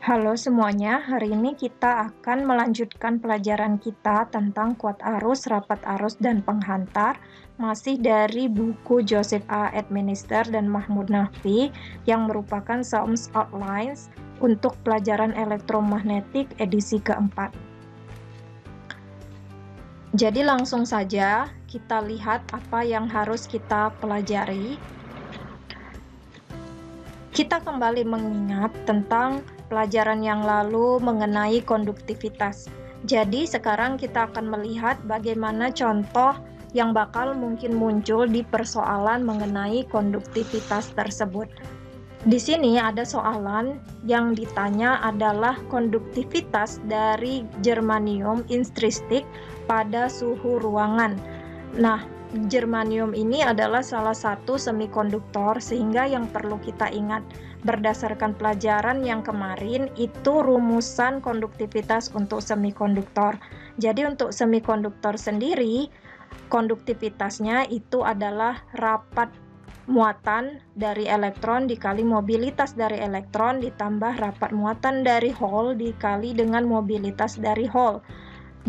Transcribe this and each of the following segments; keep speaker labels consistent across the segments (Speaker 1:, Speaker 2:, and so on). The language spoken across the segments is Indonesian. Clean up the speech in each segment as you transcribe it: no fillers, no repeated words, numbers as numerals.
Speaker 1: Halo semuanya, hari ini kita akan melanjutkan pelajaran kita tentang kuat arus, rapat arus, dan penghantar, masih dari buku Joseph A. Administer dan Mahmud Naffi yang merupakan Psalms Outlines untuk pelajaran elektromagnetik edisi keempat. Jadi langsung saja kita lihat apa yang harus kita pelajari. Kita kembali mengingat tentang pelajaran yang lalu mengenai konduktivitas. Jadi sekarang kita akan melihat bagaimana contoh yang bakal mungkin muncul di persoalan mengenai konduktivitas tersebut. Di sini ada soalan yang ditanya adalah konduktivitas dari germanium intristik pada suhu ruangan. Nah, germanium ini adalah salah satu semikonduktor, sehingga yang perlu kita ingat berdasarkan pelajaran yang kemarin itu rumusan konduktivitas untuk semikonduktor. Jadi untuk semikonduktor sendiri, konduktivitasnya itu adalah rapat muatan dari elektron dikali mobilitas dari elektron ditambah rapat muatan dari hole dikali dengan mobilitas dari hole.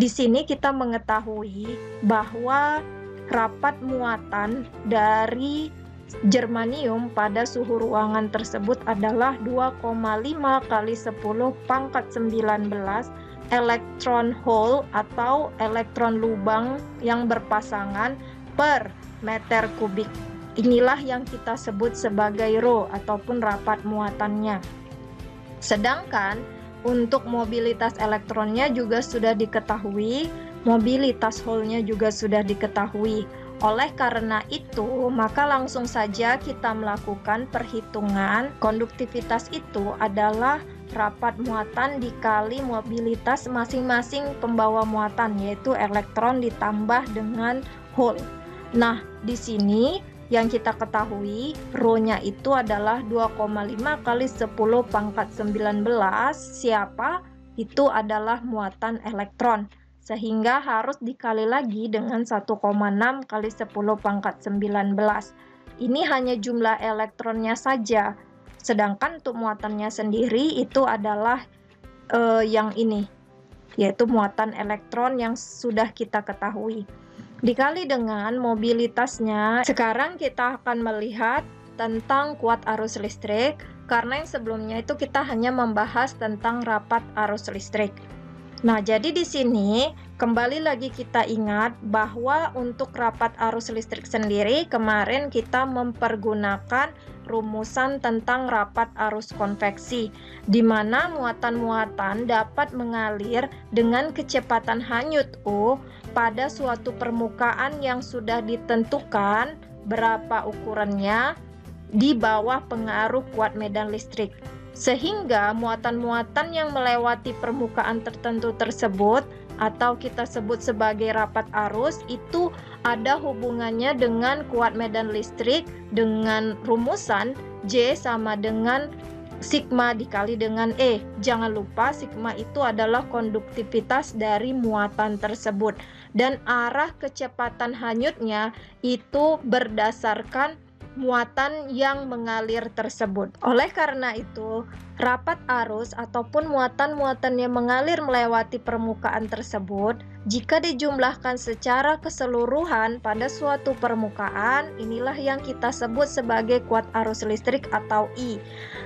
Speaker 1: Di sini kita mengetahui bahwa rapat muatan dari germanium pada suhu ruangan tersebut adalah 2,5 kali 10 pangkat 19 elektron hole atau elektron lubang yang berpasangan per meter kubik. Inilah yang kita sebut sebagai rho ataupun rapat muatannya. Sedangkan untuk mobilitas elektronnya juga sudah diketahui, mobilitas hole-nya juga sudah diketahui. Oleh karena itu, maka langsung saja kita melakukan perhitungan. Konduktivitas itu adalah rapat muatan dikali mobilitas masing-masing pembawa muatan, yaitu elektron ditambah dengan hole. Nah, di sini yang kita ketahui, rho-nya itu adalah 2,5 kali 10 pangkat 19. Siapa? Itu adalah muatan elektron. Sehingga harus dikali lagi dengan 1,6 kali 10 pangkat 19. Ini hanya jumlah elektronnya saja. Sedangkan untuk muatannya sendiri itu adalah yang ini, yaitu muatan elektron yang sudah kita ketahui. Dikali dengan mobilitasnya, sekarang kita akan melihat tentang kuat arus listrik, karena yang sebelumnya itu kita hanya membahas tentang rapat arus listrik. Nah, jadi di sini kembali lagi kita ingat bahwa untuk rapat arus listrik sendiri kemarin kita mempergunakan rumusan tentang rapat arus konveksi, di mana muatan-muatan dapat mengalir dengan kecepatan hanyut U pada suatu permukaan yang sudah ditentukan berapa ukurannya di bawah pengaruh kuat medan listrik. Sehingga muatan-muatan yang melewati permukaan tertentu tersebut atau kita sebut sebagai rapat arus itu ada hubungannya dengan kuat medan listrik dengan rumusan J sama dengan sigma dikali dengan E. Jangan lupa sigma itu adalah konduktivitas dari muatan tersebut dan arah kecepatan hanyutnya itu berdasarkan muatan yang mengalir tersebut. Oleh karena itu, rapat arus ataupun muatan-muatan yang mengalir melewati permukaan tersebut, jika dijumlahkan secara keseluruhan pada suatu permukaan, inilah yang kita sebut sebagai kuat arus listrik atau I.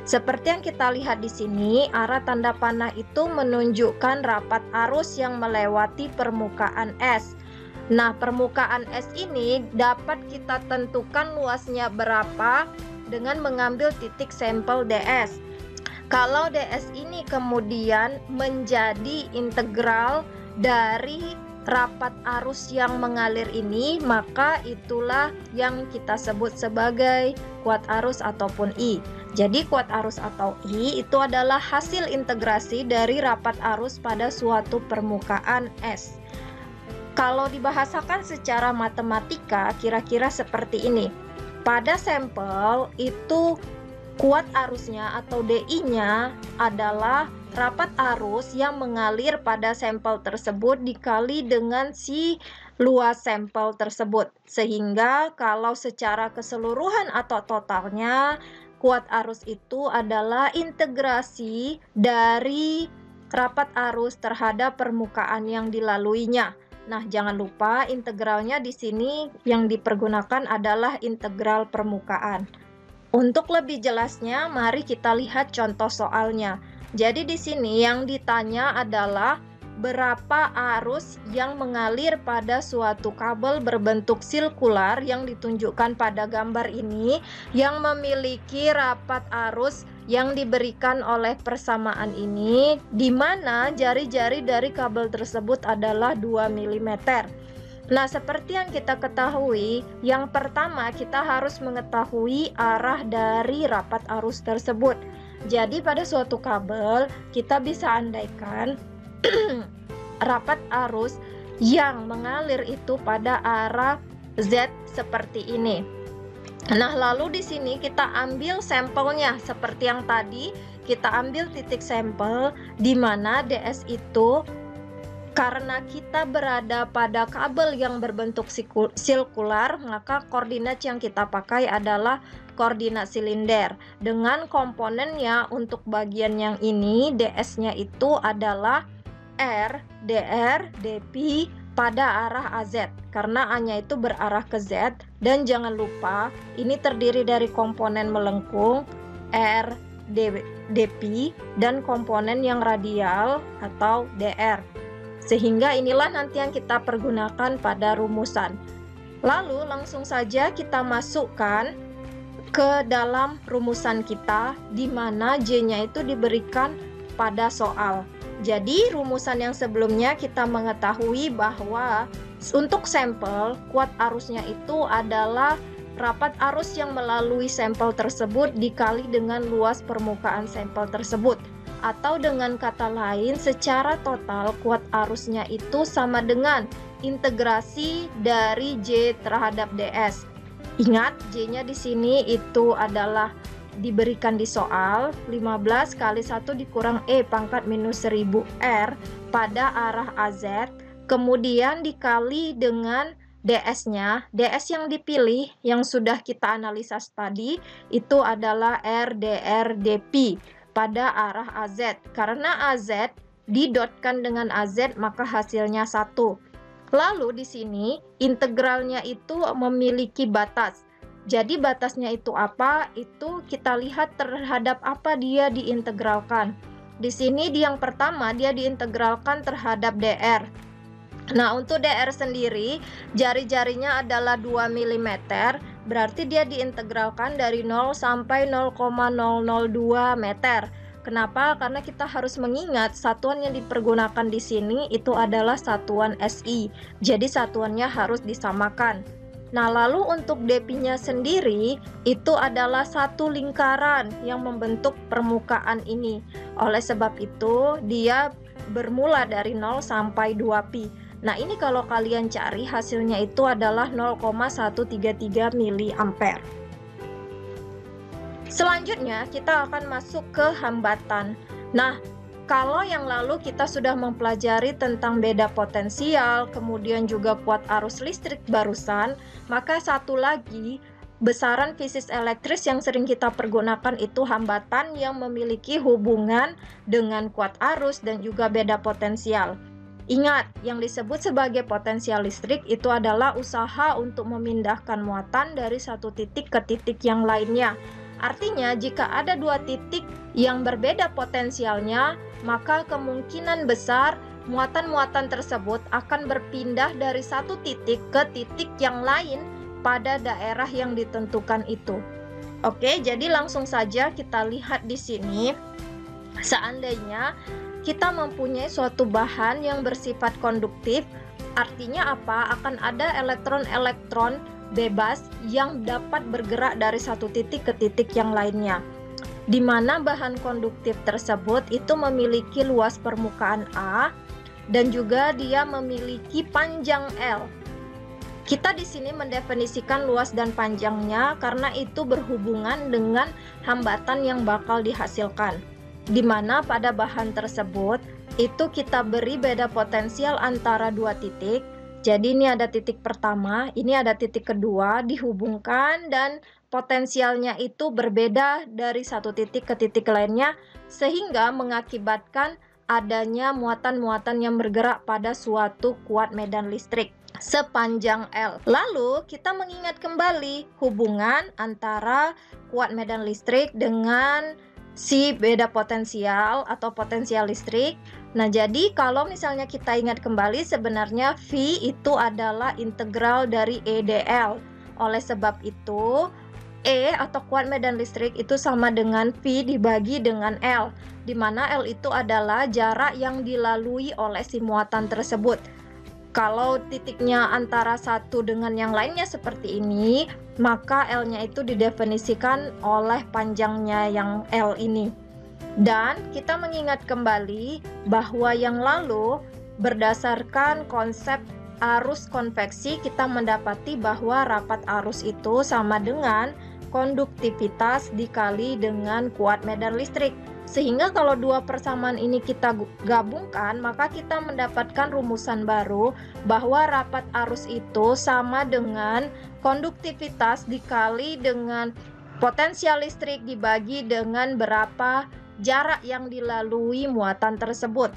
Speaker 1: Seperti yang kita lihat di sini, arah tanda panah itu menunjukkan rapat arus yang melewati permukaan S. Nah, permukaan S ini dapat kita tentukan luasnya berapa dengan mengambil titik sampel DS. Kalau DS ini kemudian menjadi integral dari rapat arus yang mengalir ini, maka itulah yang kita sebut sebagai kuat arus ataupun I. Jadi kuat arus atau I itu adalah hasil integrasi dari rapat arus pada suatu permukaan S. Kalau dibahasakan secara matematika, kira-kira seperti ini. Pada sampel itu kuat arusnya atau DI-nya adalah rapat arus yang mengalir pada sampel tersebut dikali dengan si luas sampel tersebut. Sehingga kalau secara keseluruhan atau totalnya, kuat arus itu adalah integrasi dari rapat arus terhadap permukaan yang dilaluinya. Nah, jangan lupa integralnya di sini yang dipergunakan adalah integral permukaan. Untuk lebih jelasnya, mari kita lihat contoh soalnya. Jadi di sini yang ditanya adalah berapa arus yang mengalir pada suatu kabel berbentuk sirkular yang ditunjukkan pada gambar ini yang memiliki rapat arus yang diberikan oleh persamaan ini, di mana jari-jari dari kabel tersebut adalah 2 mm. Nah, seperti yang kita ketahui, yang pertama kita harus mengetahui arah dari rapat arus tersebut. Jadi pada suatu kabel kita bisa andaikan rapat arus yang mengalir itu pada arah Z seperti ini. Nah, lalu di sini kita ambil sampelnya seperti yang tadi, kita ambil titik sampel di mana DS itu karena kita berada pada kabel yang berbentuk sirkular, maka koordinat yang kita pakai adalah koordinat silinder. Dengan komponennya untuk bagian yang ini, DS-nya itu adalah R, DR, DP pada arah AZ, karena A-nya itu berarah ke Z. Dan jangan lupa, ini terdiri dari komponen melengkung R, DP, dan komponen yang radial atau DR. Sehingga inilah nanti yang kita pergunakan pada rumusan. Lalu langsung saja kita masukkan ke dalam rumusan kita, di mana J-nya itu diberikan pada soal. Jadi rumusan yang sebelumnya kita mengetahui bahwa untuk sampel, kuat arusnya itu adalah rapat arus yang melalui sampel tersebut dikali dengan luas permukaan sampel tersebut. Atau dengan kata lain, secara total kuat arusnya itu sama dengan integrasi dari J terhadap DS. Ingat, J-nya di sini itu adalah diberikan di soal 15 kali 1 dikurang E pangkat minus 1000 R pada arah AZ, kemudian dikali dengan DS-nya. DS yang dipilih yang sudah kita analisa tadi itu adalah RDR DP pada arah AZ. Karena AZ didotkan dengan AZ maka hasilnya 1. Lalu di sini integralnya itu memiliki batas. Jadi batasnya itu apa? Itu kita lihat terhadap apa dia diintegralkan. Di sini di yang pertama dia diintegralkan terhadap DR. Nah, untuk DR sendiri jari-jarinya adalah 2 mm, berarti dia diintegralkan dari 0 sampai 0,002 meter. Kenapa? Karena kita harus mengingat satuan yang dipergunakan di sini itu adalah satuan SI. Jadi satuannya harus disamakan. Nah, lalu untuk DP-nya sendiri itu adalah satu lingkaran yang membentuk permukaan ini. Oleh sebab itu, dia bermula dari 0 sampai 2pi. Nah, ini kalau kalian cari hasilnya itu adalah 0,133 mA. Selanjutnya, kita akan masuk ke hambatan. Nah, kalau yang lalu kita sudah mempelajari tentang beda potensial, kemudian juga kuat arus listrik barusan, maka satu lagi besaran fisis elektris yang sering kita pergunakan itu hambatan yang memiliki hubungan dengan kuat arus dan juga beda potensial. Ingat, yang disebut sebagai potensial listrik itu adalah usaha untuk memindahkan muatan dari satu titik ke titik yang lainnya. Artinya, jika ada dua titik yang berbeda potensialnya, maka kemungkinan besar muatan-muatan tersebut akan berpindah dari satu titik ke titik yang lain pada daerah yang ditentukan itu. Oke, jadi langsung saja kita lihat di sini. Seandainya kita mempunyai suatu bahan yang bersifat konduktif, artinya apa? Akan ada elektron-elektron bebas yang dapat bergerak dari satu titik ke titik yang lainnya, di mana bahan konduktif tersebut itu memiliki luas permukaan A dan juga dia memiliki panjang L. Kita di sini mendefinisikan luas dan panjangnya karena itu berhubungan dengan hambatan yang bakal dihasilkan, di mana pada bahan tersebut itu kita beri beda potensial antara dua titik, Jadi ini ada titik pertama, ini ada titik kedua, dihubungkan dan potensialnya itu berbeda dari satu titik ke titik lainnya, sehingga mengakibatkan adanya muatan-muatan yang bergerak pada suatu kuat medan listrik sepanjang L. Lalu kita mengingat kembali hubungan antara kuat medan listrik dengan si beda potensial atau potensial listrik. Nah, jadi kalau misalnya kita ingat kembali, sebenarnya V itu adalah integral dari E dl. Oleh sebab itu, E atau kuat medan listrik itu sama dengan V dibagi dengan L, di mana L itu adalah jarak yang dilalui oleh si muatan tersebut. Kalau titiknya antara satu dengan yang lainnya seperti ini, maka L-nya itu didefinisikan oleh panjangnya yang L ini. Dan kita mengingat kembali bahwa yang lalu berdasarkan konsep arus konveksi, kita mendapati bahwa rapat arus itu sama dengan konduktivitas dikali dengan kuat medan listrik. Sehingga kalau dua persamaan ini kita gabungkan, maka kita mendapatkan rumusan baru bahwa rapat arus itu sama dengan konduktivitas dikali dengan potensial listrik dibagi dengan berapa jarak yang dilalui muatan tersebut.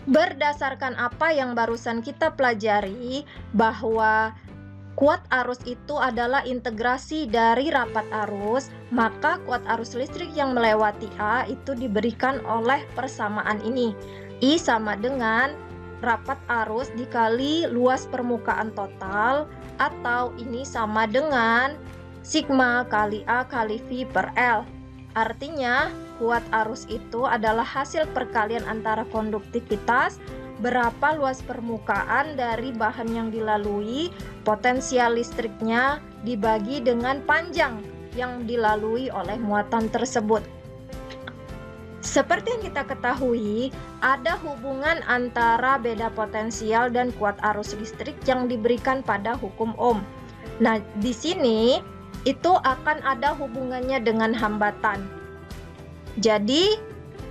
Speaker 1: Berdasarkan apa yang barusan kita pelajari, bahwa kuat arus itu adalah integrasi dari rapat arus, maka kuat arus listrik yang melewati A itu diberikan oleh persamaan ini. I sama dengan rapat arus dikali luas permukaan total, atau ini sama dengan sigma kali A kali V per L. Artinya, kuat arus itu adalah hasil perkalian antara konduktivitas, berapa luas permukaan dari bahan yang dilalui, potensial listriknya dibagi dengan panjang yang dilalui oleh muatan tersebut. Seperti yang kita ketahui, ada hubungan antara beda potensial dan kuat arus listrik yang diberikan pada hukum Ohm. Nah, di sini itu akan ada hubungannya dengan hambatan. Jadi,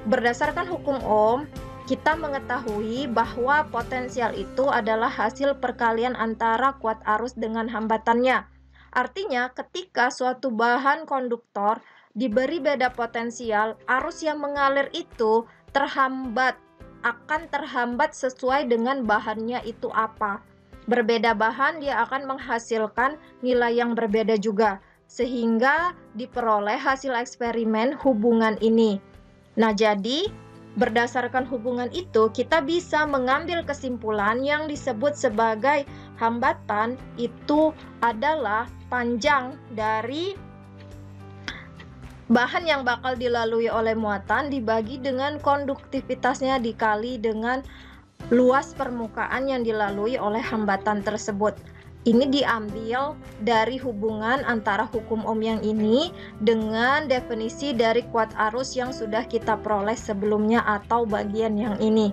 Speaker 1: berdasarkan hukum Ohm, kita mengetahui bahwa potensial itu adalah hasil perkalian antara kuat arus dengan hambatannya. Artinya, ketika suatu bahan konduktor diberi beda potensial, arus yang mengalir itu akan terhambat sesuai dengan bahannya itu apa. Berbeda bahan, dia akan menghasilkan nilai yang berbeda juga, sehingga diperoleh hasil eksperimen hubungan ini. Nah, jadi berdasarkan hubungan itu, kita bisa mengambil kesimpulan yang disebut sebagai hambatan itu adalah panjang dari bahan yang bakal dilalui oleh muatan dibagi dengan konduktivitasnya dikali dengan luas permukaan yang dilalui oleh hambatan tersebut. Ini diambil dari hubungan antara hukum Ohm yang ini dengan definisi dari kuat arus yang sudah kita peroleh sebelumnya atau bagian yang ini.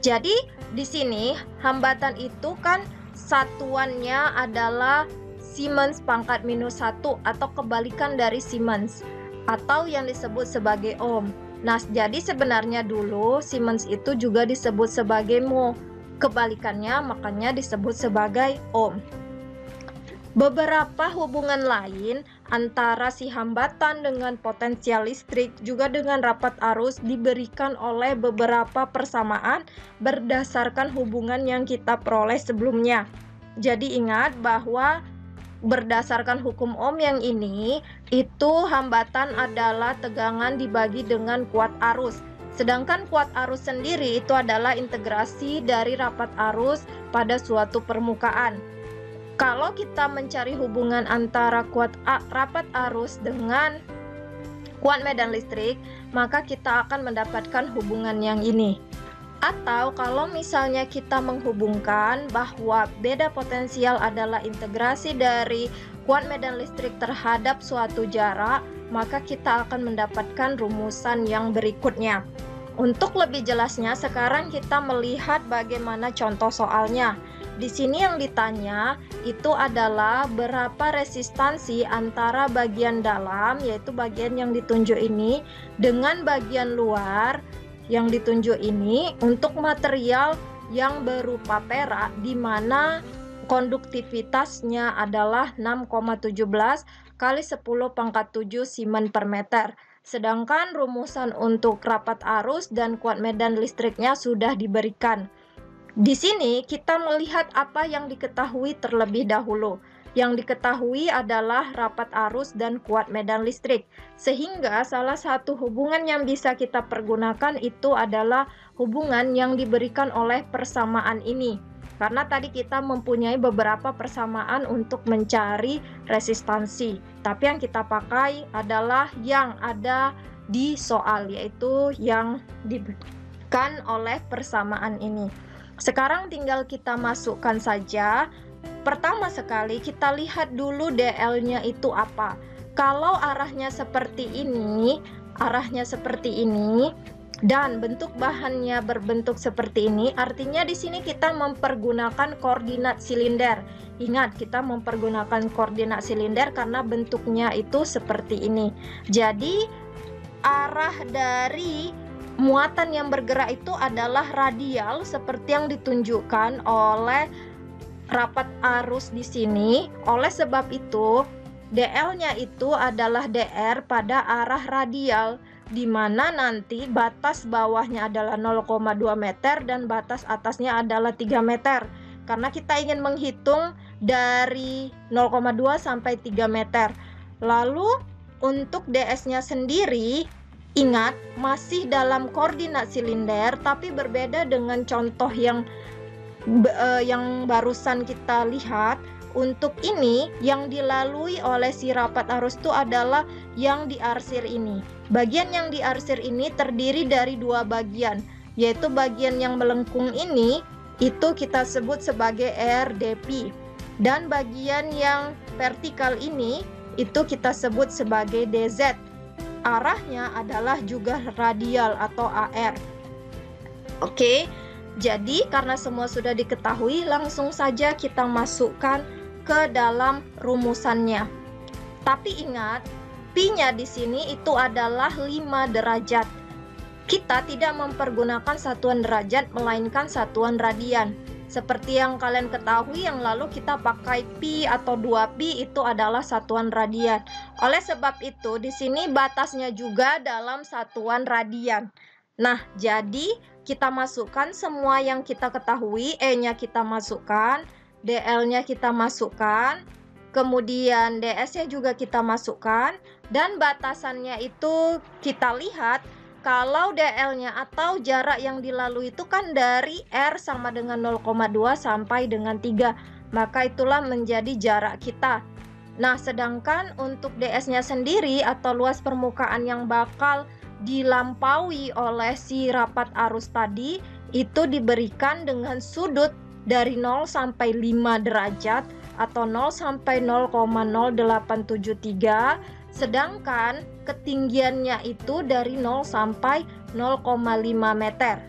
Speaker 1: Jadi di sini hambatan itu kan satuannya adalah Siemens pangkat minus 1 atau kebalikan dari Siemens atau yang disebut sebagai Ohm. Nah, jadi sebenarnya dulu Siemens itu juga disebut sebagai mho. Kebalikannya makanya disebut sebagai Ohm. Beberapa hubungan lain antara si hambatan dengan potensial listrik juga dengan rapat arus diberikan oleh beberapa persamaan berdasarkan hubungan yang kita peroleh sebelumnya. Jadi ingat bahwa berdasarkan hukum Ohm yang ini, itu hambatan adalah tegangan dibagi dengan kuat arus. Sedangkan kuat arus sendiri itu adalah integrasi dari rapat arus pada suatu permukaan. Kalau kita mencari hubungan antara rapat arus dengan kuat medan listrik, maka kita akan mendapatkan hubungan yang ini. Atau kalau misalnya kita menghubungkan bahwa beda potensial adalah integrasi dari kuat medan listrik terhadap suatu jarak, maka kita akan mendapatkan rumusan yang berikutnya. Untuk lebih jelasnya, sekarang kita melihat bagaimana contoh soalnya. Di sini yang ditanya itu adalah berapa resistansi antara bagian dalam, yaitu bagian yang ditunjuk ini, dengan bagian luar yang ditunjuk ini untuk material yang berupa perak, di mana konduktivitasnya adalah 6,17 kali 10 pangkat 7 Siemen per meter. Sedangkan rumusan untuk rapat arus dan kuat medan listriknya sudah diberikan. Di sini kita melihat apa yang diketahui terlebih dahulu. Yang diketahui adalah rapat arus dan kuat medan listrik. Sehingga salah satu hubungan yang bisa kita pergunakan itu adalah hubungan yang diberikan oleh persamaan ini. Karena tadi kita mempunyai beberapa persamaan untuk mencari resistansi. Tapi yang kita pakai adalah yang ada di soal, yaitu yang diberikan oleh persamaan ini. Sekarang tinggal kita masukkan saja. Pertama sekali kita lihat dulu DL-nya itu apa. Kalau arahnya seperti ini, dan bentuk bahannya berbentuk seperti ini, artinya di sini kita mempergunakan koordinat silinder. Ingat, kita mempergunakan koordinat silinder karena bentuknya itu seperti ini. Jadi arah dari muatan yang bergerak itu adalah radial seperti yang ditunjukkan oleh rapat arus di sini. Oleh sebab itu, DL-nya itu adalah DR pada arah radial, di mana nanti batas bawahnya adalah 0,2 meter dan batas atasnya adalah 3 meter. Karena kita ingin menghitung dari 0,2 sampai 3 meter. Lalu untuk DS-nya sendiri, ingat masih dalam koordinat silinder, tapi berbeda dengan contoh yang barusan kita lihat. Untuk ini yang dilalui oleh si rapat arus itu adalah yang diarsir ini. Bagian yang diarsir ini terdiri dari dua bagian, yaitu bagian yang melengkung ini itu kita sebut sebagai RDP, dan bagian yang vertikal ini itu kita sebut sebagai DZ. Arahnya adalah juga radial atau AR. Oke, jadi karena semua sudah diketahui, langsung saja kita masukkan ke dalam rumusannya. Tapi ingat, Pi-nya di sini itu adalah 5 derajat. Kita tidak mempergunakan satuan derajat, melainkan satuan radian. Seperti yang kalian ketahui yang lalu kita pakai pi atau 2pi itu adalah satuan radian. Oleh sebab itu di sini batasnya juga dalam satuan radian. Nah, jadi kita masukkan semua yang kita ketahui, E-nya kita masukkan, DL-nya kita masukkan, kemudian DS-nya juga kita masukkan, dan batasannya itu kita lihat. Kalau DL-nya atau jarak yang dilalui itu kan dari R sama dengan 0,2 sampai dengan 3, maka itulah menjadi jarak kita. Nah, sedangkan untuk DS-nya sendiri atau luas permukaan yang bakal dilampaui oleh si rapat arus tadi itu diberikan dengan sudut dari 0 sampai 5 derajat atau 0 sampai 0,0873, sedangkan ketinggiannya itu dari 0 sampai 0,5 meter.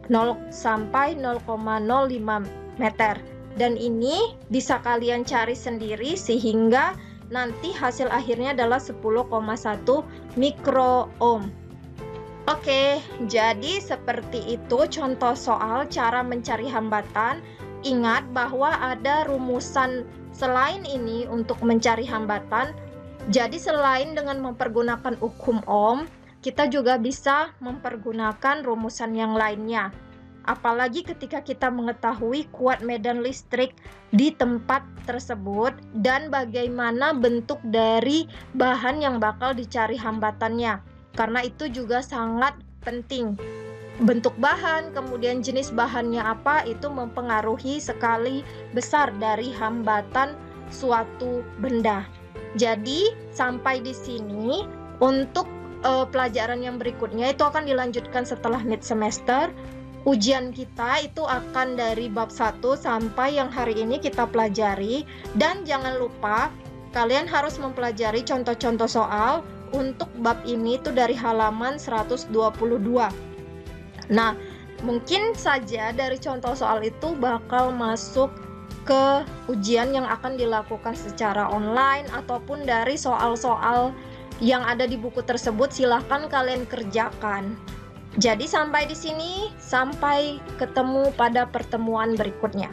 Speaker 1: 0 sampai 0,05 meter. Dan ini bisa kalian cari sendiri sehingga nanti hasil akhirnya adalah 10,1 mikroohm. Oke, jadi seperti itu contoh soal cara mencari hambatan. Ingat bahwa ada rumusan selain ini untuk mencari hambatan. Jadi selain dengan mempergunakan hukum Ohm, kita juga bisa mempergunakan rumusan yang lainnya. Apalagi ketika kita mengetahui kuat medan listrik di tempat tersebut dan bagaimana bentuk dari bahan yang bakal dicari hambatannya. Karena itu juga sangat penting. Bentuk bahan, kemudian jenis bahannya apa, itu mempengaruhi sekali besar dari hambatan suatu benda. Jadi sampai di sini untuk pelajaran yang berikutnya itu akan dilanjutkan setelah mid semester. Ujian kita itu akan dari bab 1 sampai yang hari ini kita pelajari. Dan jangan lupa kalian harus mempelajari contoh-contoh soal untuk bab ini itu dari halaman 122. Nah, mungkin saja dari contoh soal itu bakal masuk ke ujian yang akan dilakukan secara online ataupun dari soal-soal yang ada di buku tersebut. Silahkan kalian kerjakan. Jadi sampai di sini, sampai ketemu pada pertemuan berikutnya.